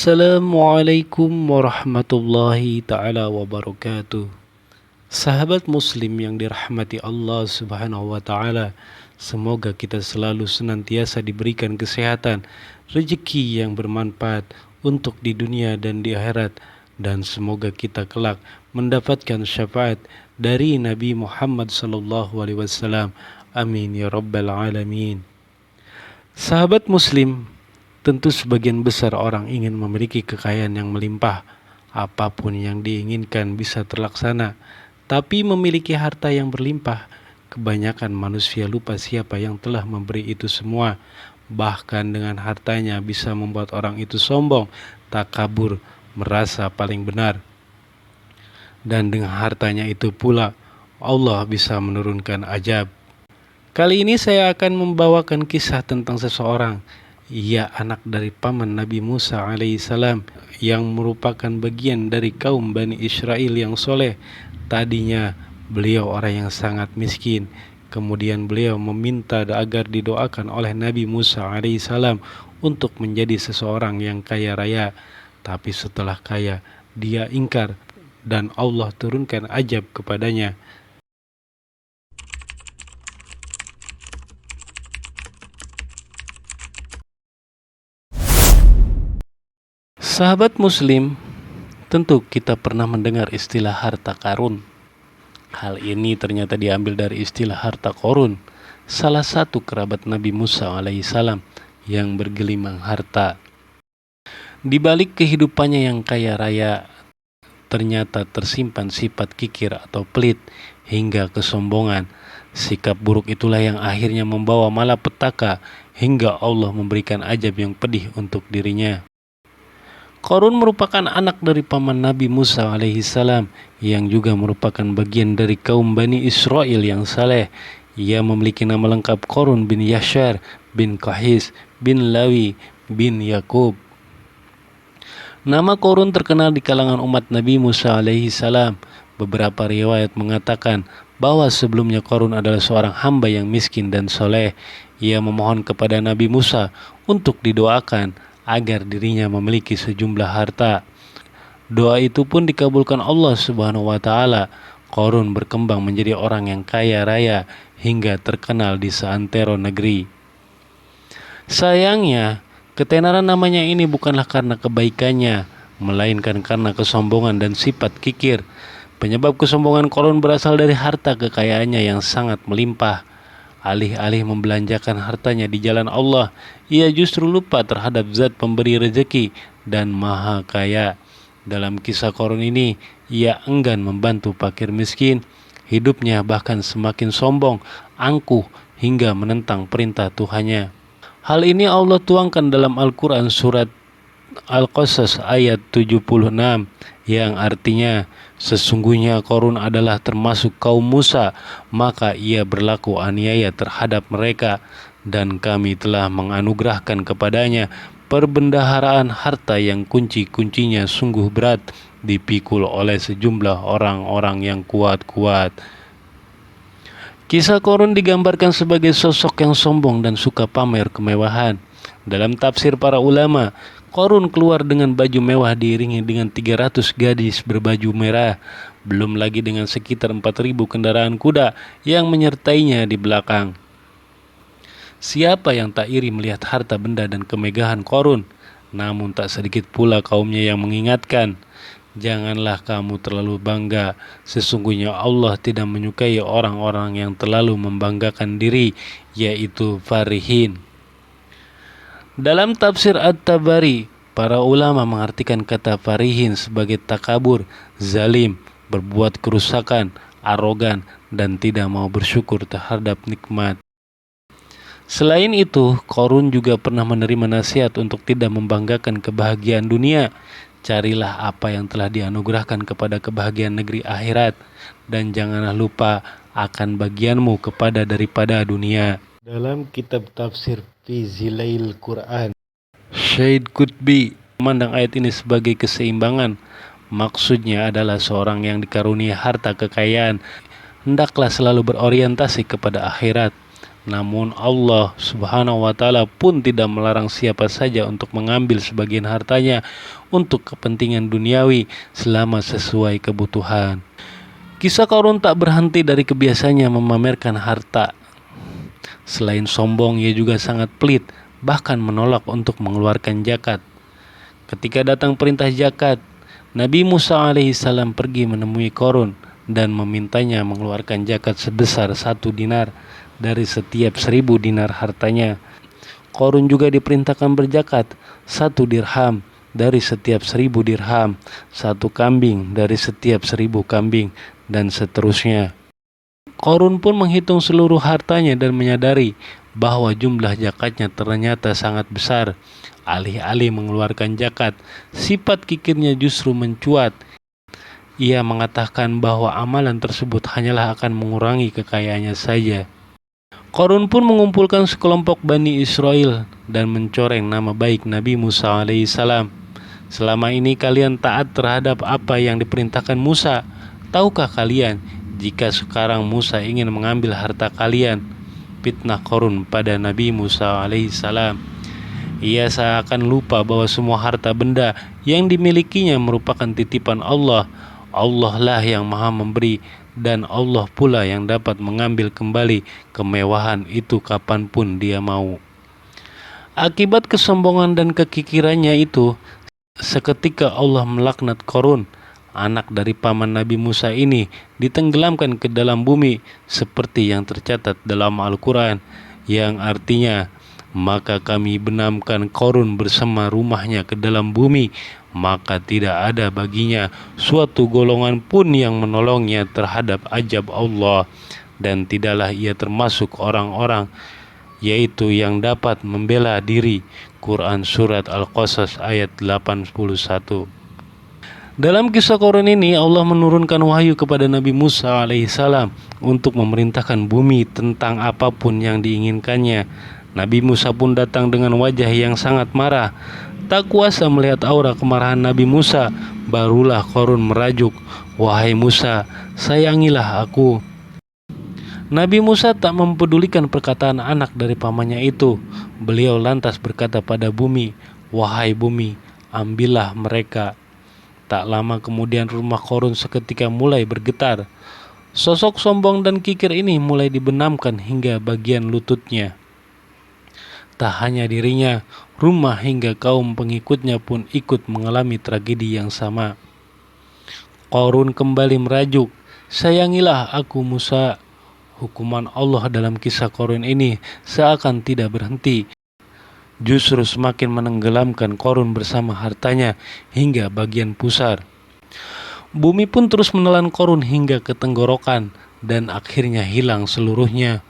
Assalamualaikum warahmatullahi ta'ala wabarakatuh. Sahabat muslim yang dirahmati Allah subhanahu wa ta'ala, semoga kita selalu senantiasa diberikan kesehatan, rezeki yang bermanfaat untuk di dunia dan di akhirat, dan semoga kita kelak mendapatkan syafaat dari Nabi Muhammad sallallahu alaihi wasallam. Amin ya rabbal alamin. Sahabat muslim, tentu sebagian besar orang ingin memiliki kekayaan yang melimpah. Apapun yang diinginkan bisa terlaksana. Tapi memiliki harta yang berlimpah, kebanyakan manusia lupa siapa yang telah memberi itu semua. Bahkan dengan hartanya bisa membuat orang itu sombong, takabur, merasa paling benar. Dan dengan hartanya itu pula, Allah bisa menurunkan ajab. Kali ini saya akan membawakan kisah tentang seseorang. Ia anak dari paman Nabi Musa alaihissalam yang merupakan bagian dari kaum Bani Israel yang soleh. Tadinya beliau orang yang sangat miskin. Kemudian beliau meminta agar didoakan oleh Nabi Musa alaihissalam untuk menjadi seseorang yang kaya raya. Tapi setelah kaya, dia ingkar dan Allah turunkan ajab kepadanya. Sahabat muslim, tentu kita pernah mendengar istilah harta karun. Hal ini ternyata diambil dari istilah harta korun, salah satu kerabat Nabi Musa alaihissalam yang bergelimang harta. Di balik kehidupannya yang kaya raya, ternyata tersimpan sifat kikir atau pelit hingga kesombongan. Sikap buruk itulah yang akhirnya membawa malapetaka hingga Allah memberikan ajab yang pedih untuk dirinya. Korun merupakan anak dari paman Nabi Musa alaihissalam yang juga merupakan bagian dari kaum Bani Israel yang saleh. Ia memiliki nama lengkap Korun bin Yashar bin Qahis bin Lawi bin Yakub. Nama Korun terkenal di kalangan umat Nabi Musa alaihissalam. Beberapa riwayat mengatakan bahwa sebelumnya Korun adalah seorang hamba yang miskin dan soleh. Ia memohon kepada Nabi Musa untuk didoakan agar dirinya memiliki sejumlah harta. Doa itu pun dikabulkan Allah subhanahu wa ta'ala. Korun berkembang menjadi orang yang kaya raya hingga terkenal di seantero negeri. Sayangnya, ketenaran namanya ini bukanlah karena kebaikannya, melainkan karena kesombongan dan sifat kikir. Penyebab kesombongan Korun berasal dari harta kekayaannya yang sangat melimpah. Alih-alih membelanjakan hartanya di jalan Allah, ia justru lupa terhadap zat pemberi rezeki dan maha kaya. Dalam kisah Korun ini, ia enggan membantu fakir miskin. Hidupnya bahkan semakin sombong, angkuh, hingga menentang perintah Tuhannya. Hal ini Allah tuangkan dalam Al-Quran surat Al-Qasas ayat 76 yang artinya, sesungguhnya Korun adalah termasuk kaum Musa, maka ia berlaku aniaya terhadap mereka, dan kami telah menganugerahkan kepadanya perbendaharaan harta yang kunci-kuncinya sungguh berat, dipikul oleh sejumlah orang-orang yang kuat-kuat. Kisah Korun digambarkan sebagai sosok yang sombong dan suka pamer kemewahan. Dalam tafsir para ulama, Korun keluar dengan baju mewah diiringi dengan 300 gadis berbaju merah, belum lagi dengan sekitar 4.000 kendaraan kuda yang menyertainya di belakang. Siapa yang tak iri melihat harta benda dan kemegahan Korun? Namun tak sedikit pula kaumnya yang mengingatkan, janganlah kamu terlalu bangga, sesungguhnya Allah tidak menyukai orang-orang yang terlalu membanggakan diri, yaitu farihin. Dalam tafsir At-Tabari, para ulama mengartikan kata farihin sebagai takabur, zalim, berbuat kerusakan, arogan, dan tidak mau bersyukur terhadap nikmat. Selain itu, Korun juga pernah menerima nasihat untuk tidak membanggakan kebahagiaan dunia. Carilah apa yang telah dianugerahkan kepada kebahagiaan negeri akhirat, dan janganlah lupa akan bagianmu kepada daripada dunia. Dalam kitab tafsir Fi Zilail Quran, Syed Qutbi memandang ayat ini sebagai keseimbangan. Maksudnya adalah seorang yang dikaruniai harta kekayaan hendaklah selalu berorientasi kepada akhirat. Namun Allah Subhanahu wa Ta'ala pun tidak melarang siapa saja untuk mengambil sebagian hartanya untuk kepentingan duniawi selama sesuai kebutuhan. Kisah Qarun tak berhenti dari kebiasaannya memamerkan harta. Selain sombong, ia juga sangat pelit, bahkan menolak untuk mengeluarkan zakat. Ketika datang perintah zakat, Nabi Musa alaihissalam pergi menemui Qarun dan memintanya mengeluarkan zakat sebesar 1 dinar dari setiap 1000 dinar hartanya. Qarun juga diperintahkan berzakat 1 dirham dari setiap 1000 dirham, 1 kambing dari setiap 1000 kambing, dan seterusnya. Qarun pun menghitung seluruh hartanya dan menyadari bahwa jumlah zakatnya ternyata sangat besar. Alih-alih mengeluarkan zakat, sifat kikirnya justru mencuat. Ia mengatakan bahwa amalan tersebut hanyalah akan mengurangi kekayaannya saja. Qarun pun mengumpulkan sekelompok Bani Israel dan mencoreng nama baik Nabi Musa alaihissalam. Selama ini kalian taat terhadap apa yang diperintahkan Musa. Tahukah kalian, jika sekarang Musa ingin mengambil harta kalian? Fitnah Qarun pada Nabi Musa alaihissalam. Ia seakan lupa bahwa semua harta benda yang dimilikinya merupakan titipan Allah. Allah lah yang maha memberi, dan Allah pula yang dapat mengambil kembali kemewahan itu kapanpun dia mau. Akibat kesombongan dan kekikirannya itu, seketika Allah melaknat Qarun. Anak dari paman Nabi Musa ini ditenggelamkan ke dalam bumi seperti yang tercatat dalam Al-Quran, yang artinya, maka kami benamkan Qarun bersama rumahnya ke dalam bumi, maka tidak ada baginya suatu golongan pun yang menolongnya terhadap azab Allah, dan tidaklah ia termasuk orang-orang yaitu yang dapat membela diri. Quran Surat Al-Qasas ayat 81. Dalam kisah Qarun ini, Allah menurunkan wahyu kepada Nabi Musa alaihissalam untuk memerintahkan bumi tentang apapun yang diinginkannya. Nabi Musa pun datang dengan wajah yang sangat marah. Tak kuasa melihat aura kemarahan Nabi Musa, barulah Qarun merajuk, "Wahai Musa, sayangilah aku." Nabi Musa tak mempedulikan perkataan anak dari pamannya itu. Beliau lantas berkata pada bumi, "Wahai bumi, ambillah mereka." Tak lama kemudian rumah Qarun seketika mulai bergetar. Sosok sombong dan kikir ini mulai dibenamkan hingga bagian lututnya. Tak hanya dirinya, rumah hingga kaum pengikutnya pun ikut mengalami tragedi yang sama. Qarun kembali merajuk, "Sayangilah aku Musa." Hukuman Allah dalam kisah Qarun ini seakan tidak berhenti. Justru semakin menenggelamkan Qarun bersama hartanya hingga bagian pusar. Bumi pun terus menelan Qarun hingga ke tenggorokan dan akhirnya hilang seluruhnya.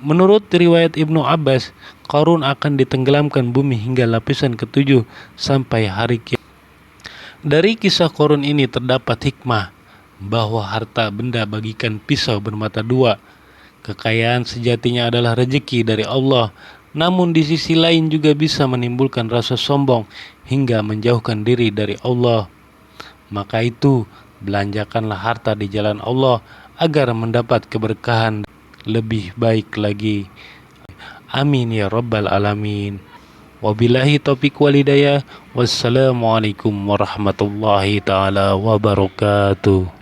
Menurut riwayat Ibnu Abbas, Qarun akan ditenggelamkan bumi hingga lapisan ke-7 sampai hari kiamat. Dari kisah Qarun ini terdapat hikmah bahwa harta benda bagikan pisau bermata dua. Kekayaan sejatinya adalah rezeki dari Allah, namun di sisi lain juga bisa menimbulkan rasa sombong hingga menjauhkan diri dari Allah. Maka itu, belanjakanlah harta di jalan Allah agar mendapat keberkahan lebih baik lagi. Amin ya rabbal alamin. Wabillahi taufiq wal hidayah. Wassalamualaikum warahmatullahi taala wabarakatuh.